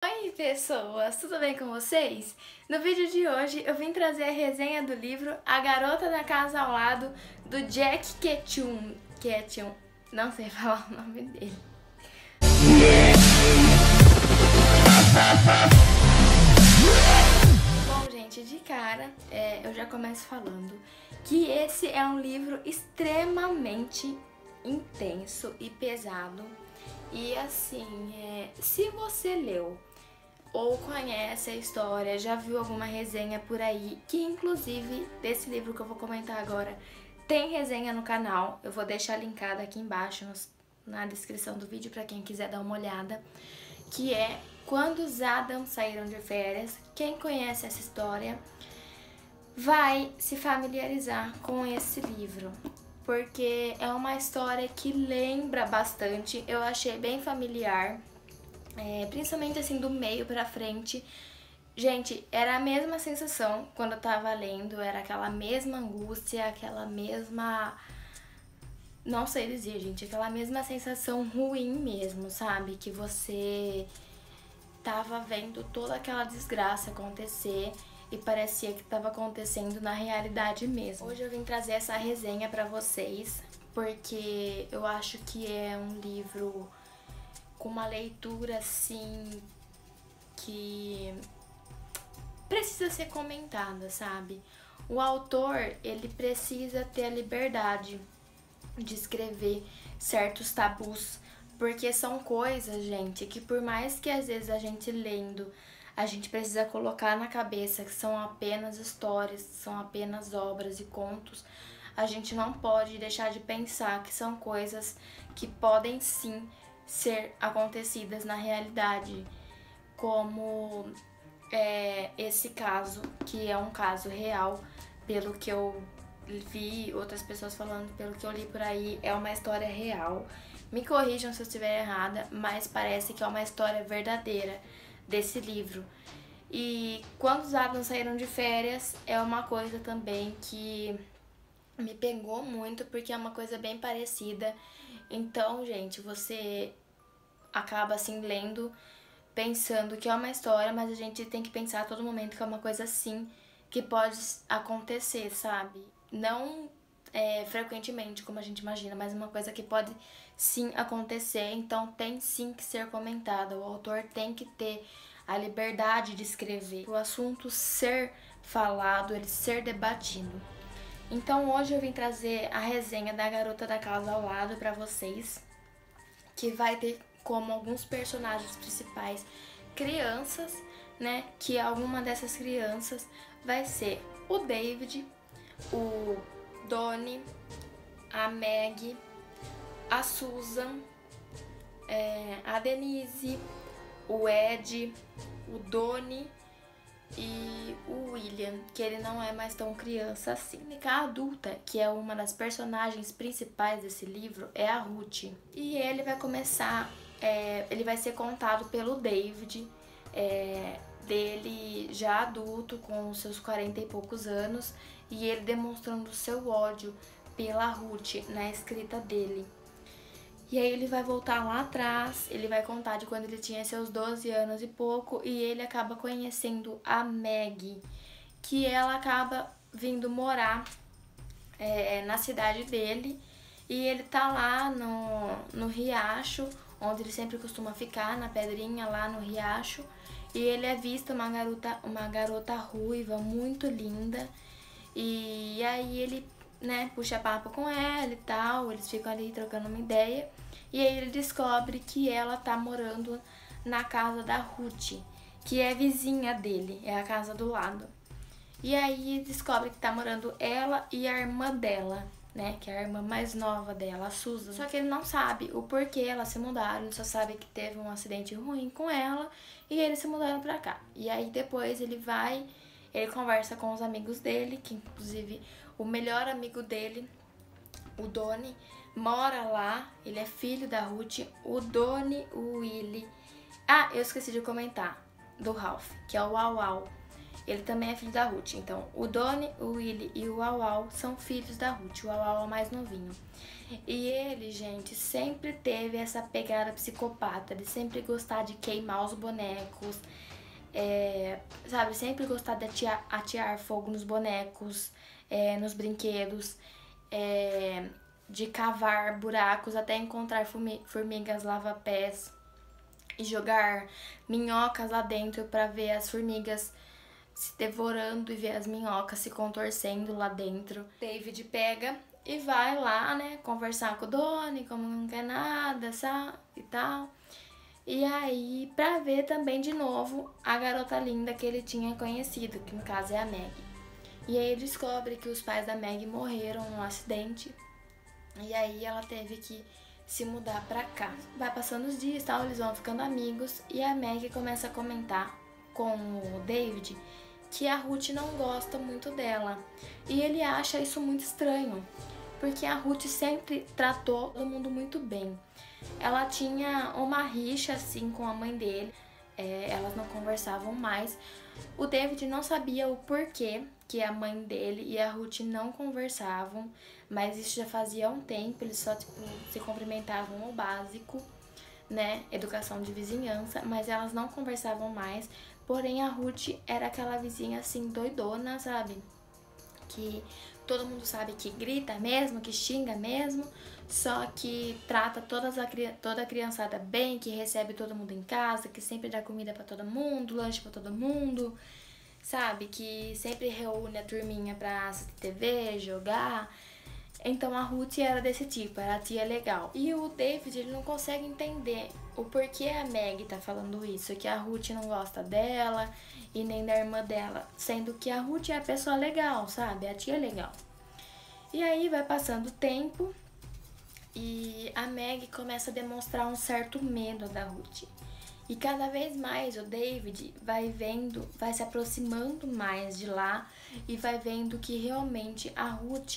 Oi pessoas, tudo bem com vocês? No vídeo de hoje eu vim trazer a resenha do livro A Garota da Casa ao Lado, do Jack Ketchum. Não sei falar o nome dele. Bom, gente, de cara eu já começo falando que esse é um livro extremamente intenso e pesado. E assim, se você leu ou conhece a história, já viu alguma resenha por aí, que inclusive desse livro que eu vou comentar agora tem resenha no canal, eu vou deixar linkada aqui embaixo na descrição do vídeo para quem quiser dar uma olhada, que é Quando os Adams Saíram de Férias. Quem conhece essa história vai se familiarizar com esse livro, porque é uma história que lembra bastante, eu achei bem familiar. Principalmente assim do meio pra frente. Gente, era a mesma sensação quando eu tava lendo, era aquela mesma angústia, aquela mesma... Não sei dizer, gente, aquela mesma sensação ruim mesmo, sabe? Que você tava vendo toda aquela desgraça acontecer e parecia que tava acontecendo na realidade mesmo. Hoje eu vim trazer essa resenha pra vocês, porque eu acho que é um livro com uma leitura assim que precisa ser comentada, sabe? O autor, ele precisa ter a liberdade de escrever certos tabus, porque são coisas, gente, que por mais que às vezes a gente lendo, a gente precisa colocar na cabeça que são apenas histórias, são apenas obras e contos, a gente não pode deixar de pensar que são coisas que podem sim ser acontecidas na realidade, como esse caso, que é um caso real, pelo que eu vi outras pessoas falando, pelo que eu li por aí, é uma história real. Me corrijam se eu estiver errada, mas parece que é uma história verdadeira desse livro. E Quando os Adams Saíram de Férias é uma coisa também que me pegou muito, porque é uma coisa bem parecida. Então, gente, você acaba assim lendo, pensando que é uma história, mas a gente tem que pensar a todo momento que é uma coisa assim que pode acontecer, sabe? Não frequentemente como a gente imagina, mas uma coisa que pode sim acontecer, então tem sim que ser comentada. O autor tem que ter a liberdade de escrever, o assunto ser falado, ele ser debatido. Então hoje eu vim trazer a resenha da Garota da Casa ao Lado pra vocês, que vai ter como alguns personagens principais crianças, né? Que alguma dessas crianças vai ser o David, o Donnie, a Meg, a Susan, a Denise, o Ed, o Donnie e o William, que ele não é mais tão criança assim. A adulta, que é uma das personagens principais desse livro, é a Ruth. E ele vai começar, ele vai ser contado pelo David, dele já adulto, com seus 40 e poucos anos, e ele demonstrando seu ódio pela Ruth na escrita dele. E aí ele vai voltar lá atrás, ele vai contar de quando ele tinha seus 12 anos e pouco, e ele acaba conhecendo a Meg, que ela acaba vindo morar na cidade dele, e ele tá lá no riacho, onde ele sempre costuma ficar, na pedrinha lá no riacho, e ele avista uma garota ruiva, muito linda, e aí ele, né, puxa papo com ela e tal, eles ficam ali trocando uma ideia, e aí ele descobre que ela tá morando na casa da Ruth, que é vizinha dele, é a casa do lado. E aí descobre que tá morando ela e a irmã dela, né, que é a irmã mais nova dela, a Susan. Só que ele não sabe o porquê elas se mudaram, ele só sabe que teve um acidente ruim com ela e eles se mudaram pra cá. E aí depois ele conversa com os amigos dele, que inclusive o melhor amigo dele, o Donnie, mora lá, ele é filho da Ruth, o Donnie, o Willie. Ah, eu esqueci de comentar do Ralph, que é o Uau Uau. ele também é filho da Ruth. Então, o Donnie, o Willie e o Uau são filhos da Ruth. O Uau é o mais novinho. E ele, gente, sempre teve essa pegada psicopata. Ele sempre gostava de queimar os bonecos. Sabe, sempre gostar de atear fogo nos bonecos, nos brinquedos. De cavar buracos até encontrar formigas lava-pés. E jogar minhocas lá dentro pra ver as formigas se devorando e ver as minhocas se contorcendo lá dentro. David pega e vai lá, né, conversar com o Donnie, como não quer nada, sabe, e tal. E aí, pra ver também de novo a garota linda que ele tinha conhecido, que no caso é a Meg. E aí ele descobre que os pais da Meg morreram num acidente. E aí ela teve que se mudar pra cá. Vai passando os dias e tal, eles vão ficando amigos. E a Meg começa a comentar com o David que a Ruth não gosta muito dela. E ele acha isso muito estranho, porque a Ruth sempre tratou todo mundo muito bem. Ela tinha uma rixa assim com a mãe dele, elas não conversavam mais. O David não sabia o porquê que a mãe dele e a Ruth não conversavam, mas isso já fazia um tempo, eles só se cumprimentavam o básico, né, educação de vizinhança, mas elas não conversavam mais. Porém, a Ruth era aquela vizinha assim, doidona, sabe? Que todo mundo sabe que grita mesmo, que xinga mesmo, só que trata toda a criançada bem, que recebe todo mundo em casa, que sempre dá comida pra todo mundo, lanche pra todo mundo, sabe? Que sempre reúne a turminha pra assistir TV, jogar. Então a Ruth era desse tipo, era a tia legal. E o David, ele não consegue entender o porquê a Meg tá falando isso, que a Ruth não gosta dela e nem da irmã dela, sendo que a Ruth é a pessoa legal, sabe? A tia legal. E aí vai passando o tempo e a Meg começa a demonstrar um certo medo da Ruth. E cada vez mais o David vai se aproximando mais de lá e vai vendo que realmente a Ruth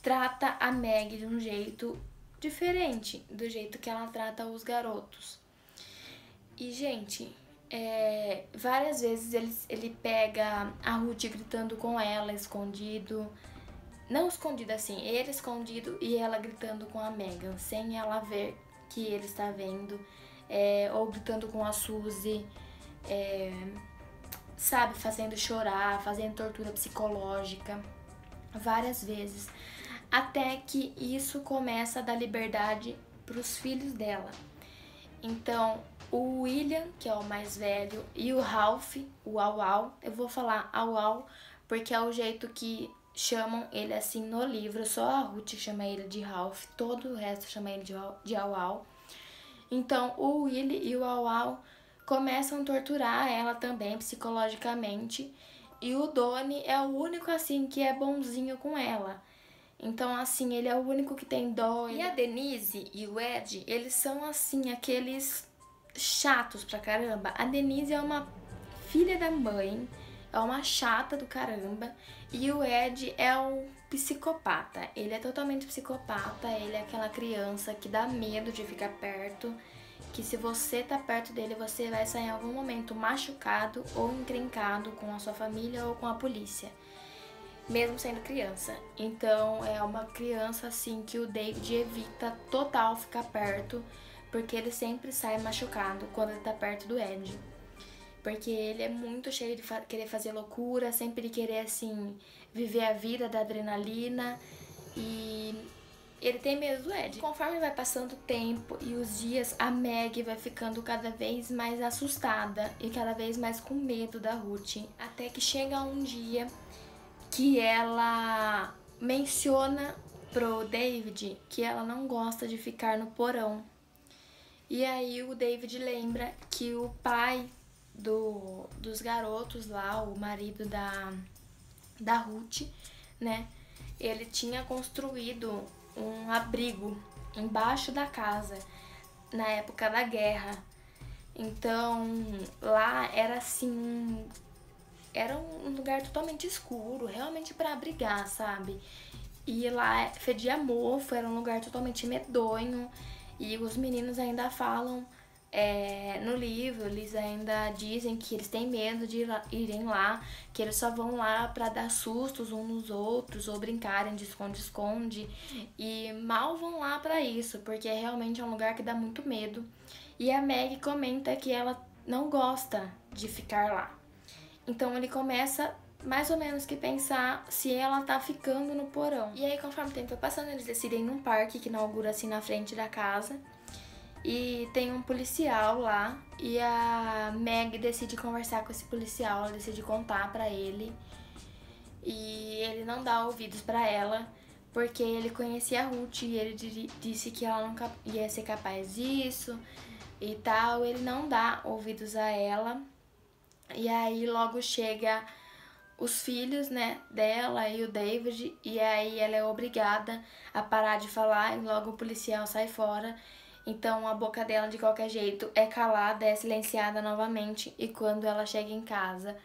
trata a Meg de um jeito diferente do jeito que ela trata os garotos. E, gente, várias vezes ele pega a Ruth gritando com ela, escondido. Não escondido assim, ele escondido e ela gritando com a Megan, sem ela ver que ele está vendo. Ou gritando com a Suzy, sabe, fazendo chorar, fazendo tortura psicológica, várias vezes. Até que isso começa a dar liberdade para os filhos dela. Então, o William, que é o mais velho, e o Ralph, o Au-Au, eu vou falar Au-Au porque é o jeito que chamam ele assim no livro, só a Ruth chama ele de Ralph, todo o resto chama ele de Au-Au. Então, o Willie e o Au-Au começam a torturar ela também psicologicamente, e o Donnie é o único assim que é bonzinho com ela. Então, assim, ele é o único que tem dó. E a Denise e o Ed, eles são, assim, aqueles chatos pra caramba. A Denise é uma filha da mãe, é uma chata do caramba. E o Ed é um psicopata. Ele é totalmente psicopata, ele é aquela criança que dá medo de ficar perto. Que se você tá perto dele, você vai sair em algum momento machucado ou encrencado com a sua família ou com a polícia. Mesmo sendo criança. Então é uma criança assim que o David evita total ficar perto, porque ele sempre sai machucado quando ele tá perto do Ed. Porque ele é muito cheio de querer fazer loucura, sempre querer assim viver a vida da adrenalina, e ele tem medo do Ed. Conforme vai passando o tempo e os dias, a Meg vai ficando cada vez mais assustada e cada vez mais com medo da Ruth, até que chega um dia que ela menciona pro David que ela não gosta de ficar no porão. E aí o David lembra que o pai dos garotos lá, o marido da Ruth, né, ele tinha construído um abrigo embaixo da casa na época da guerra. Então lá era assim, era um lugar totalmente escuro, realmente pra abrigar, sabe? E lá fedia mofo, era um lugar totalmente medonho. E os meninos ainda falam no livro eles ainda dizem que eles têm medo de irem lá, que eles só vão lá pra dar sustos uns nos outros ou brincarem de esconde-esconde, e mal vão lá pra isso, porque realmente é um lugar que dá muito medo. E a Meg comenta que ela não gosta de ficar lá. Então ele começa mais ou menos que pensar se ela tá ficando no porão. E aí, conforme o tempo vai passando, eles decidem ir num parque que inaugura assim na frente da casa. E tem um policial lá, e a Meg decide conversar com esse policial, ela decide contar pra ele. E ele não dá ouvidos pra ela, porque ele conhecia a Ruth e ele disse que ela nunca ia ser capaz disso e tal. Ele não dá ouvidos a ela. E aí logo chega os filhos, né, dela e o David, e aí ela é obrigada a parar de falar e logo o policial sai fora. Então a boca dela de qualquer jeito é calada, é silenciada novamente, e quando ela chega em casa,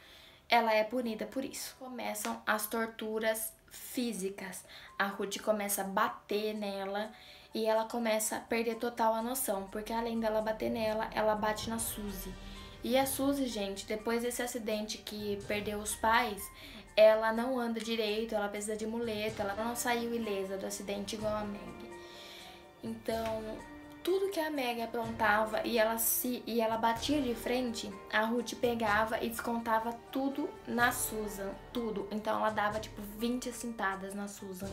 ela é punida por isso. Começam as torturas físicas. A Ruth começa a bater nela e ela começa a perder total a noção, porque além dela bater nela, ela bate na Suzy. E a Suzy, gente, depois desse acidente que perdeu os pais, ela não anda direito, ela precisa de muleta, ela não saiu ilesa do acidente igual a Meg. Então, tudo que a Meg aprontava e ela batia de frente, a Ruth pegava e descontava tudo na Susan, tudo. Então ela dava tipo 20 cintadas na Susan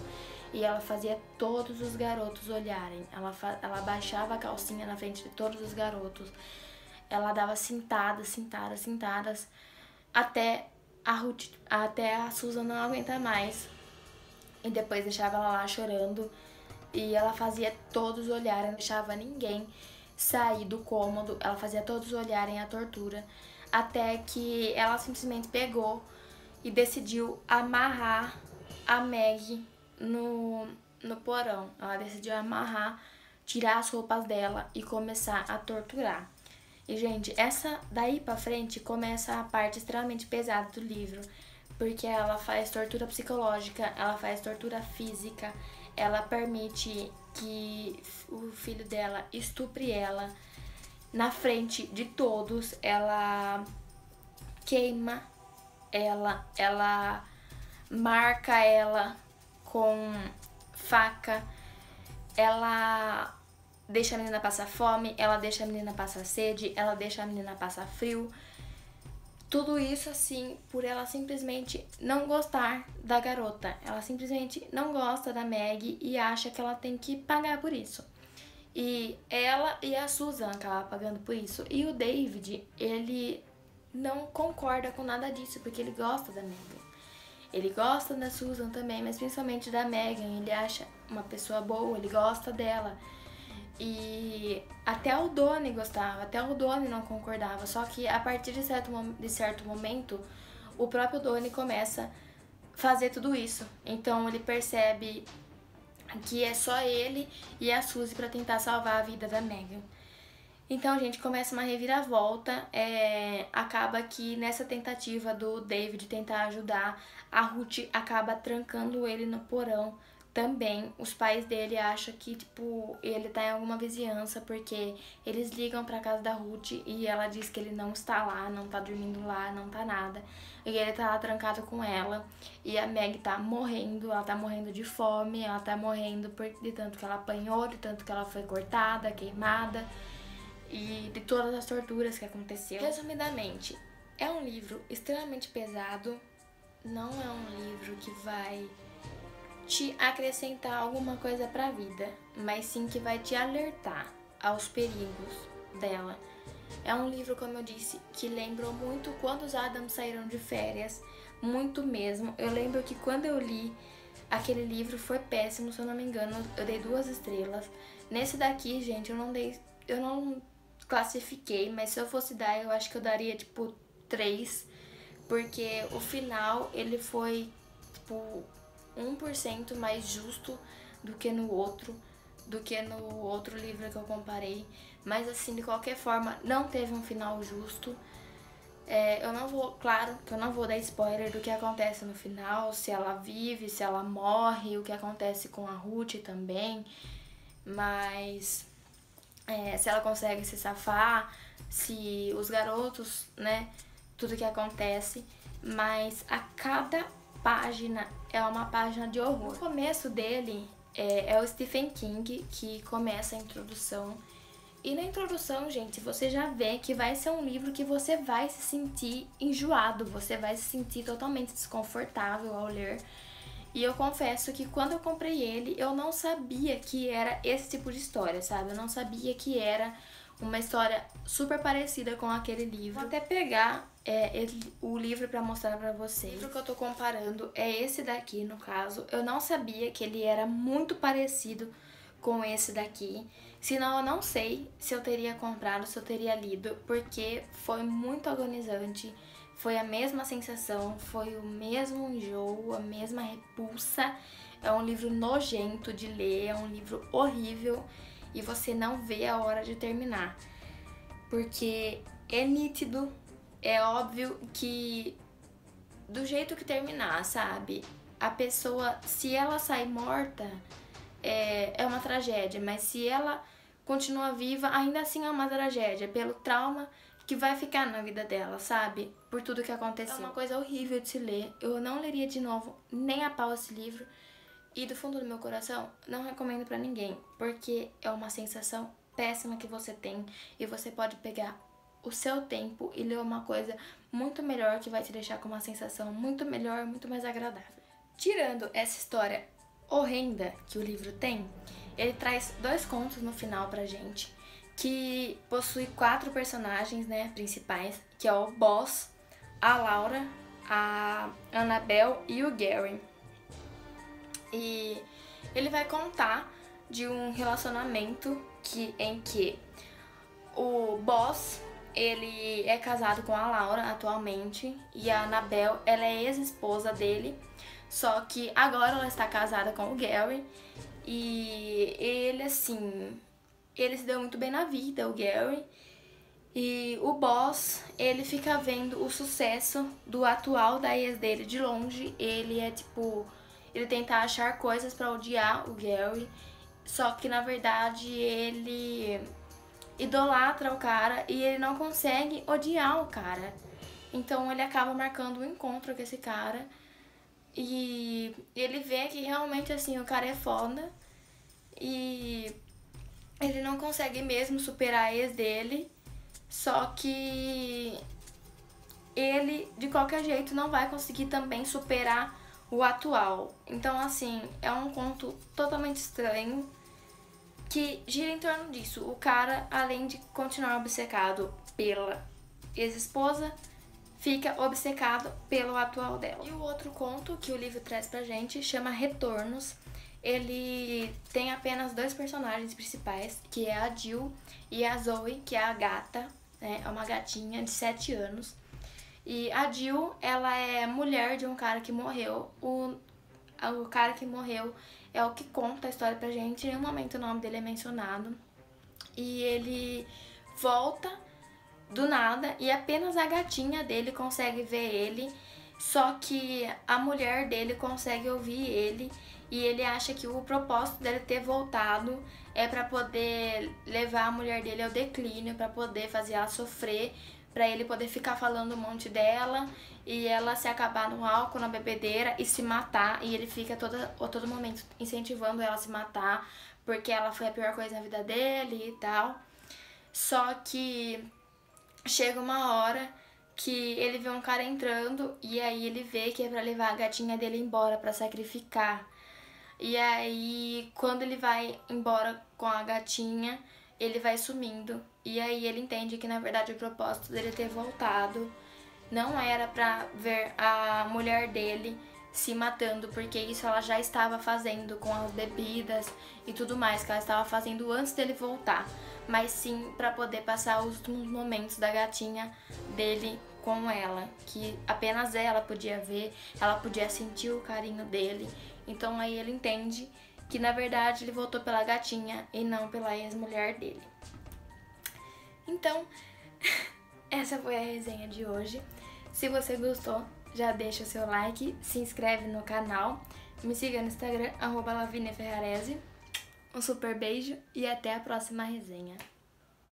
e ela fazia todos os garotos olharem. Ela baixava a calcinha na frente de todos os garotos. Ela dava cintadas, até a Susan não aguentar mais. E depois deixava ela lá chorando. E ela fazia todos olharem, não deixava ninguém sair do cômodo. Ela fazia todos olharem a tortura. Até que ela simplesmente pegou e decidiu amarrar a Meg no porão. Ela decidiu amarrar, tirar as roupas dela e começar a torturar. E, gente, essa daí pra frente começa a parte extremamente pesada do livro, porque ela faz tortura psicológica, ela faz tortura física, ela permite que o filho dela estupre ela na frente de todos, ela queima ela marca ela com faca, ela deixa a menina passar fome, ela deixa a menina passar sede, ela deixa a menina passar frio. Tudo isso assim por ela simplesmente não gostar da garota. Ela simplesmente não gosta da Meg e acha que ela tem que pagar por isso. E ela e a Susan acabam pagando por isso. E o David, ele não concorda com nada disso, porque ele gosta da Megan. Ele gosta da Susan também, mas principalmente da Megan. Ele acha uma pessoa boa, ele gosta dela. E até o Donnie gostava, até o Donnie não concordava. Só que a partir de certo momento, o próprio Donnie começa a fazer tudo isso. Então ele percebe que é só ele e a Suzy pra tentar salvar a vida da Megan. Então, gente, começa uma reviravolta. Acaba que nessa tentativa do David tentar ajudar, a Ruth acaba trancando ele no porão também. Os pais dele acham que, tipo, ele tá em alguma vizinhança, porque eles ligam pra casa da Ruth e ela diz que ele não está lá, não tá dormindo lá, não tá nada. E ele tá lá trancado com ela. E a Meg tá morrendo, ela tá morrendo de fome, ela tá morrendo de tanto que ela apanhou, de tanto que ela foi cortada, queimada e de todas as torturas que aconteceu. Resumidamente, é um livro extremamente pesado, não é um livro que vai te acrescentar alguma coisa pra vida, mas sim que vai te alertar aos perigos dela. É um livro, como eu disse, que lembrou muito quando os Addams saíram de férias, muito mesmo. Eu lembro que quando eu li aquele livro foi péssimo, se eu não me engano, eu dei 2 estrelas. Nesse daqui, gente, eu não classifiquei, mas se eu fosse dar, eu acho que eu daria tipo 3, porque o final ele foi tipo 1% mais justo do que no outro livro que eu comparei. Mas assim, de qualquer forma, não teve um final justo. Claro que eu não vou dar spoiler do que acontece no final, se ela vive, se ela morre, o que acontece com a Ruth também, mas se ela consegue se safar, se os garotos, né, tudo que acontece, mas a cada página é uma página de horror. O começo dele é o Stephen King, que começa a introdução. E na introdução, gente, você já vê que vai ser um livro que você vai se sentir enjoado, você vai se sentir totalmente desconfortável ao ler. E eu confesso que quando eu comprei ele, eu não sabia que era esse tipo de história, sabe? Eu não sabia que era uma história super parecida com aquele livro. Vou até pegar o livro pra mostrar pra vocês. O livro que eu tô comparando é esse daqui, no caso. Eu não sabia que ele era muito parecido com esse daqui. Senão eu não sei se eu teria comprado, se eu teria lido, porque foi muito agonizante. Foi a mesma sensação, foi o mesmo enjoo, a mesma repulsa. É um livro nojento de ler, é um livro horrível e você não vê a hora de terminar. Porque é nítido, é óbvio que do jeito que terminar, sabe? A pessoa, se ela sai morta, é uma tragédia, mas se ela continua viva, ainda assim é uma tragédia, pelo trauma que vai ficar na vida dela, sabe? Por tudo que aconteceu. É uma coisa horrível de se ler. Eu não leria de novo nem a pau esse livro. E do fundo do meu coração, não recomendo pra ninguém. Porque é uma sensação péssima que você tem. E você pode pegar o seu tempo e ler uma coisa muito melhor, que vai te deixar com uma sensação muito melhor, muito mais agradável. Tirando essa história horrenda que o livro tem, ele traz 2 contos no final pra gente, que possui 4 personagens, né, principais, que é o Boss, a Laura, a Annabelle e o Gary. E ele vai contar de um relacionamento em que o Boss, ele é casado com a Laura atualmente, e a Annabelle, ela é ex-esposa dele, só que agora ela está casada com o Gary. E ele, assim, ele se deu muito bem na vida, o Gary. E o Boss, ele fica vendo o sucesso do atual da ex dele de longe. Ele é tipo, ele tenta achar coisas pra odiar o Gary. Só que na verdade ele idolatra o cara e ele não consegue odiar o cara. Então ele acaba marcando um encontro com esse cara. E ele vê que realmente, assim, o cara é foda. E ele não consegue mesmo superar a ex dele. Só que ele, de qualquer jeito, não vai conseguir também superar o atual. Então, assim, é um conto totalmente estranho que gira em torno disso. O cara, além de continuar obcecado pela ex-esposa, fica obcecado pelo atual dela. E o outro conto que o livro traz pra gente chama Retornos. Ele tem apenas 2 personagens principais, que é a Jill e a Zoe, que é a gata, né? É uma gatinha de 7 anos. E a Jill, ela é mulher de um cara que morreu. O cara que morreu é o que conta a história pra gente. Em nenhum momento o nome dele é mencionado. E ele volta do nada e apenas a gatinha dele consegue ver ele, só que a mulher dele consegue ouvir ele e ele acha que o propósito dele ter voltado é pra poder levar a mulher dele ao declínio, pra poder fazer ela sofrer, pra ele poder ficar falando um monte dela e ela se acabar no álcool, na bebedeira e se matar, e ele fica a todo momento incentivando ela a se matar porque ela foi a pior coisa na vida dele e tal. Só que chega uma hora que ele vê um cara entrando e aí ele vê que é pra levar a gatinha dele embora, pra sacrificar. E aí, quando ele vai embora com a gatinha, ele vai sumindo. E aí ele entende que, na verdade, o propósito dele ter voltado não era pra ver a mulher dele se matando, porque isso ela já estava fazendo com as bebidas e tudo mais, que ela estava fazendo antes dele voltar, mas sim pra poder passar os últimos momentos da gatinha dele com ela, que apenas ela podia ver, ela podia sentir o carinho dele. Então aí ele entende que na verdade ele voltou pela gatinha e não pela ex-mulher dele. Então, essa foi a resenha de hoje. Se você gostou, já deixa o seu like, se inscreve no canal, me siga no Instagram, @LaviniaFerrarese. Um super beijo e até a próxima resenha.